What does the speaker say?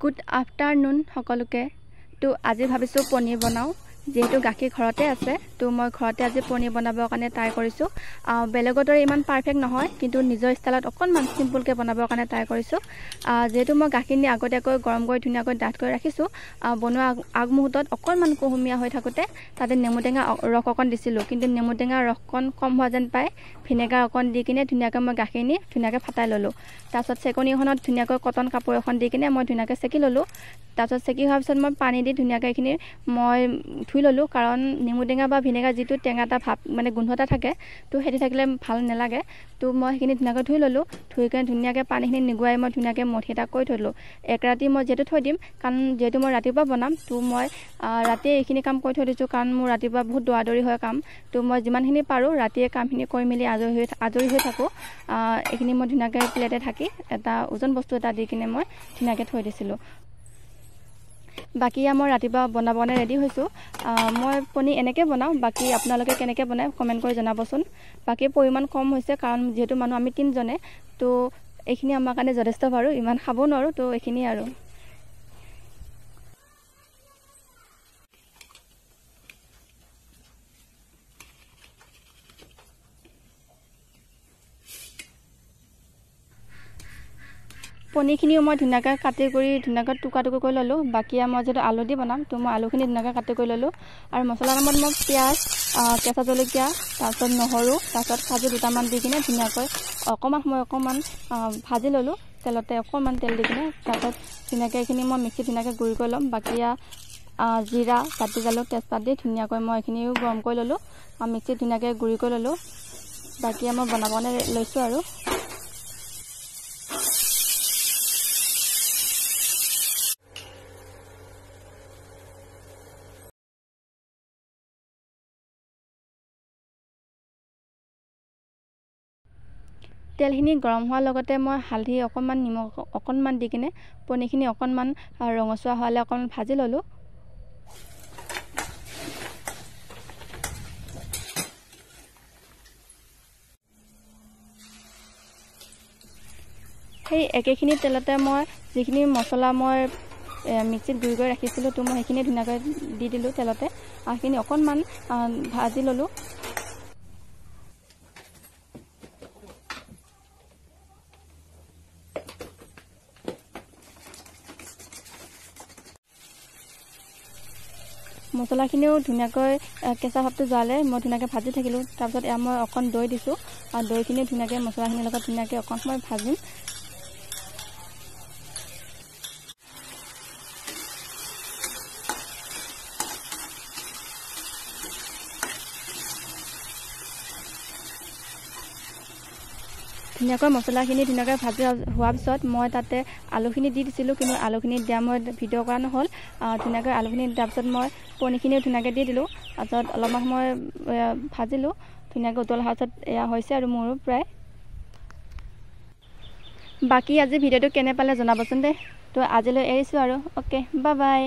Good afternoon সকলোকে। তো আজি ভাবিছোঁ পনীৰ বনাওঁ, যেহেতু গাখীৰ ঘৰতে আছে। তো মই ঘৰতে আজি পনীৰ বনাবৰ কাৰণে ট্ৰাই কৰিছোঁ। বেলেগৰ দৰে ইমান পাৰফেক্ট নহয়, কিন্তু নিজৰ ষ্টাইলত অকণমান চিম্পুলকৈ বনাবৰ কাৰণে ট্ৰাই কৰিছোঁ। যিহেতু মই গাখীৰখিনি আগতীয়াকৈ গৰম কৰি ধুনীয়াকৈ ডাঠ কৰি ৰাখিছোঁ, বনোৱা আগমুহূৰ্তত অকণমান কুহুমীয়া হৈ থাকোঁতে তাতে নেমু টেঙা ৰস অকণ দিছিলোঁ, কিন্তু নেমু টেঙাৰ ৰসকণ কম হোৱা যেন পাই ভিনেগাৰ অকণ দি কিনে ধুনীয়াকৈ মই গাখীৰখিনি ধুনীয়াকৈ ফাটাই ল'লোঁ। তাৰপিছত চেকনি এখনত ধুনীয়াকৈ কটন কাপোৰ এখন দি কিনে মই ধুনীয়াকৈ চেকি ল'লোঁ। তাৰপিছত চেকি হোৱাৰ পিছত মই পানী দি ধুনীয়াকৈ এইখিনি মই ধুই ল'লোঁ, কাৰণ নেমু টেঙা বা ভিনেগাৰ যিটো টেঙা এটা ভাৱ মানে গোন্ধ এটা থাকে, তো সেইটো থাকিলে ভাল নালাগে। তো মই সেইখিনি ধুনীয়াকৈ ধুই ল'লোঁ। ধুই কিনে ধুনীয়াকৈ পানীখিনি নিগুৱাই মই ধুনীয়াকৈ মঠি এটা কৰি থলোঁ। এক ৰাতি মই যিহেতু থৈ দিম, কাৰণ যিহেতু মই ৰাতিপুৱা বনাম, তো মই ৰাতিয়ে এইখিনি কাম কৰি থৈ দিছোঁ, কাৰণ মোৰ ৰাতিপুৱা বহুত দৌৰা-দৌৰি হয় কাম। তো মই যিমানখিনি পাৰোঁ ৰাতিয়ে কামখিনি কৰি মেলি আজৰি হৈ থাকোঁ। এইখিনি মই ধুনীয়াকৈ প্লেটে ঢাকি এটা ওজন বস্তু এটা দি কিনে মই ধুনীয়াকৈ থৈ দিছিলোঁ। বাকী মই ৰাতিপুৱা বনাবলৈ ৰেডি হৈছোঁ। মই পনীৰ এনেকৈ বনাওঁ, বাকী আপোনালোকে কেনেকৈ বনায় কমেণ্ট কৰি জনাবচোন। বাকী পৰিমাণ কম হৈছে, কাৰণ যিহেতু মানুহ আমি 3জনে, তো এইখিনি আমাৰ কাৰণে যথেষ্ট বাৰু, ইমান খাব নোৱাৰোঁ। তো এইখিনিয়ে আৰু। পনীৰখিনিও মই ধুনীয়াকৈ কাটি কৰি ধুনীয়াকৈ টুকুৰা কৰি ল'লোঁ। বাকী মই যিহেতু আলু দি বনাম, তো মই আলুখিনি ধুনীয়াকৈ কাটি কৰি ল'লোঁ। আৰু মছলা নামত মই পিঁয়াজ, কেঁচা জলকীয়া, তাৰপিছত নহৰু, তাৰপিছত কাজু দুটামান দি কিনে ধুনীয়াকৈ অকণমান ভাজি ল'লোঁ তেলতে, অকণমান তেল দি কিনে। তাৰপিছত ধুনীয়াকৈ এইখিনি মই মিক্সিত ধুনীয়াকৈ গুড়ি কৰি ল'ম। বাকী জিৰা, কাটি জালুক, তেজপাত দি ধুনীয়াকৈ মই এইখিনিও গৰম কৰি ল'লোঁ, মিক্সিত ধুনীয়াকৈ গুড়ি কৰি ল'লোঁ। বাকী মই বনাবলৈ লৈছোঁ আৰু। তেলখিনি গৰম হোৱাৰ লগতে মই হালধি অকণমান, নিমখ অকণমান দি কিনে পনীৰখিনি অকণমান ৰঙচুৱা হোৱালৈ অকণমান ভাজি ল'লোঁ। সেই একেখিনি তেলতে মই যিখিনি মছলা মই মিক্সিত গুড়ি কৰি ৰাখিছিলোঁ, তো মই সেইখিনি ধুনীয়াকৈ দি দিলোঁ তেলতে। সেইখিনি অকণমান ভাজি ল'লোঁ। মছলাখিনিও ধুনীয়াকৈ কেঁচা ভাৱটো যোৱালে মই ধুনীয়াকৈ ভাজি থাকিলোঁ। তাৰপিছত মই অকণ দৈ দিছোঁ, আৰু দৈখিনি ধুনীয়াকৈ মছলাখিনিৰ লগত ধুনীয়াকৈ অকণ সময় ভাজিম। ধুনীয়াকৈ মছলাখিনি ধুনীয়াকৈ ভাজি হোৱাৰ পিছত মই তাতে আলুখিনি দি দিছিলোঁ, কিন্তু আলুখিনি দিয়া মই ভিডিঅ' কৰা নহ'ল। ধুনীয়াকৈ আলুখিনি দিয়াৰ পিছত মই পনীৰখিনিও ধুনীয়াকৈ দি দিলোঁ। তাৰপিছত অলপমান সময় ভাজিলোঁ, ধুনীয়াকৈ উতল অহাৰ পিছত এয়া হৈছে আৰু মোৰো প্ৰায়। বাকী আজি ভিডিঅ'টো কেনে পালে জনাবচোন দেই। তো আজিলৈ এৰিছোঁ আৰু, অ'কে, বাই বাই।